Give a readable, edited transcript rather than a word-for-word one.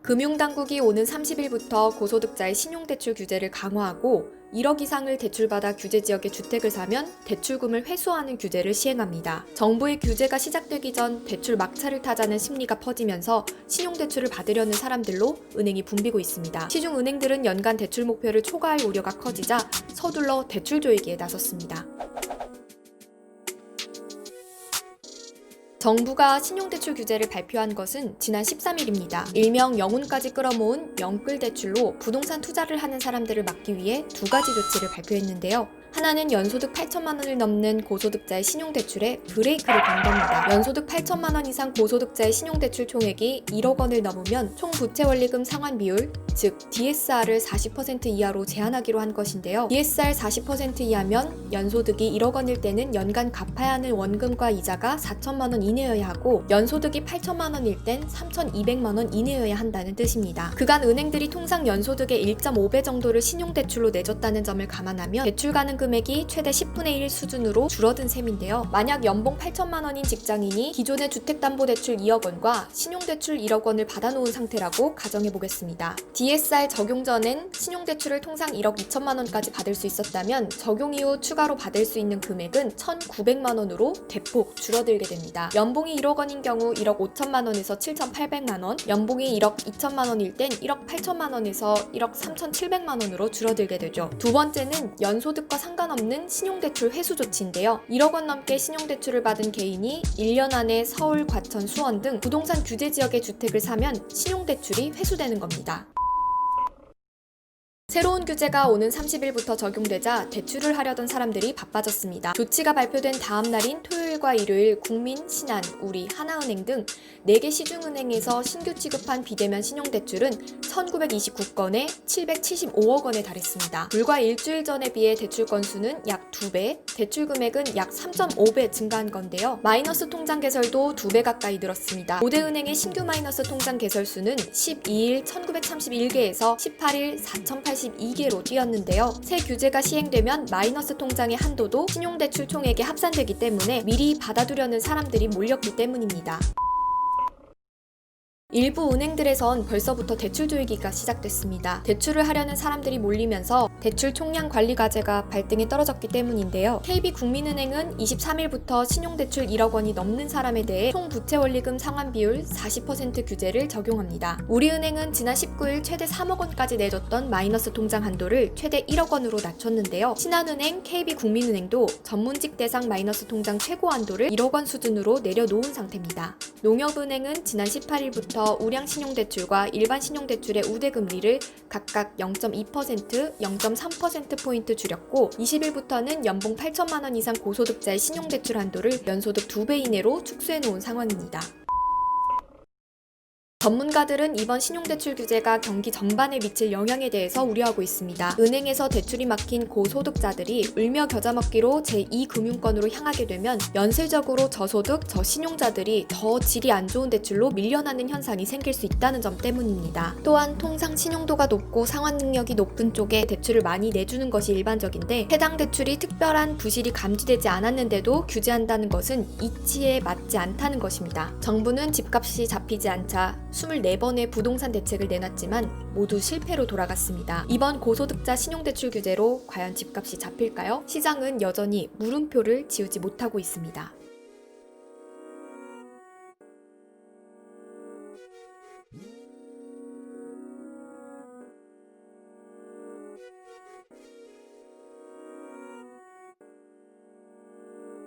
금융당국이 오는 30일부터 고소득자의 신용대출 규제를 강화하고 1억 이상을 대출받아 규제지역의 주택을 사면 대출금을 회수하는 규제를 시행합니다. 정부의 규제가 시작되기 전 대출 막차를 타자는 심리가 퍼지면서 신용대출을 받으려는 사람들로 은행이 붐비고 있습니다. 시중은행들은 연간 대출 목표를 초과할 우려가 커지자 서둘러 대출 조이기에 나섰습니다. 정부가 신용대출 규제를 발표한 것은 지난 13일입니다. 일명 영혼까지 끌어모은 영끌 대출로 부동산 투자를 하는 사람들을 막기 위해 두 가지 조치를 발표했는데요. 하나는 연소득 8천만 원을 넘는 고소득자의 신용대출에 브레이크를 건 겁니다. 연소득 8천만 원 이상 고소득자의 신용대출 총액이 1억 원을 넘으면 총 부채원리금 상환 비율, 즉 DSR을 40% 이하로 제한하기로 한 것인데요. DSR 40% 이하면 연소득이 1억 원일 때는 연간 갚아야 하는 원금과 이자가 4천만 원 이내여야 하고 연소득이 8천만 원일 땐 3,200만 원 이내여야 한다는 뜻입니다. 그간 은행들이 통상 연소득의 1.5배 정도를 신용대출로 내줬다는 점을 감안하면 대출 가능 금액이 최대 10분의 1 수준으로 줄어든 셈인데요. 만약 연봉 8천만 원인 직장인이 기존의 주택담보대출 2억 원과 신용대출 1억 원을 받아놓은 상태라고 가정해보겠습니다. DSR 적용 전엔 신용대출을 통상 1억 2천만 원까지 받을 수 있었다면 적용 이후 추가로 받을 수 있는 금액은 1,900만 원으로 대폭 줄어들게 됩니다. 연봉이 1억 원인 경우 1억 5천만 원에서 7,800만 원, 연봉이 1억 2천만 원일 땐 1억 8천만 원에서 1억 3,700만 원으로 줄어들게 되죠. 두 번째는 연소득과 상관없는 신용대출 회수 조치인데요. 1억 원 넘게 신용대출을 받은 개인이 1년 안에 서울, 과천, 수원 등 부동산 규제 지역의 주택을 사면 신용대출이 회수되는 겁니다. 새로운 규제가 오는 30일부터 적용되자 대출을 하려던 사람들이 바빠졌습니다. 조치가 발표된 다음 날인 토요일과 일요일 국민, 신한, 우리, 하나은행 등 4개 시중은행에서 신규 취급한 비대면 신용대출은 1929건에 775억 원에 달했습니다. 불과 일주일 전에 비해 대출 건수는 약 2배, 대출 금액은 약 3.5배 증가한 건데요. 마이너스 통장 개설도 2배 가까이 늘었습니다. 5대 은행의 신규 마이너스 통장 개설 수는 12일 1931개에서 18일 4082개로 뛰었는데요. 새 규제가 시행되면 마이너스 통장의 한도도 신용대출 총액에 합산되기 때문에 미리 받아두려는 사람들이 몰렸기 때문입니다. 일부 은행들에선 벌써부터 대출 조이기가 시작됐습니다. 대출을 하려는 사람들이 몰리면서 대출 총량 관리 과제가 발등에 떨어졌기 때문인데요. KB국민은행은 23일부터 신용대출 1억 원이 넘는 사람에 대해 총 부채원리금 상환 비율 40% 규제를 적용합니다. 우리은행은 지난 19일 최대 3억 원까지 내줬던 마이너스 통장 한도를 최대 1억 원으로 낮췄는데요. 신한은행, KB국민은행도 전문직 대상 마이너스 통장 최고 한도를 1억 원 수준으로 내려놓은 상태입니다. 농협은행은 지난 18일부터 우량 신용대출과 일반 신용대출의 우대금리를 각각 0.2%, 0.3%포인트 줄였고 20일부터는 연봉 8천만 원 이상 고소득자의 신용대출 한도를 연소득 2배 이내로 축소해놓은 상황입니다. 전문가들은 이번 신용대출 규제가 경기 전반에 미칠 영향에 대해서 우려하고 있습니다. 은행에서 대출이 막힌 고소득자들이 울며 겨자 먹기로 제2금융권으로 향하게 되면 연쇄적으로 저소득, 저신용자들이 더 질이 안 좋은 대출로 밀려나는 현상이 생길 수 있다는 점 때문입니다. 또한 통상 신용도가 높고 상환 능력이 높은 쪽에 대출을 많이 내주는 것이 일반적인데 해당 대출이 특별한 부실이 감지되지 않았는데도 규제한다는 것은 이치에 맞지 않다는 것입니다. 정부는 집값이 잡히지 않자 24번의 부동산 대책을 내놨지만 모두 실패로 돌아갔습니다. 이번 고소득자 신용대출 규제로 과연 집값이 잡힐까요? 시장은 여전히 물음표를 지우지 못하고 있습니다.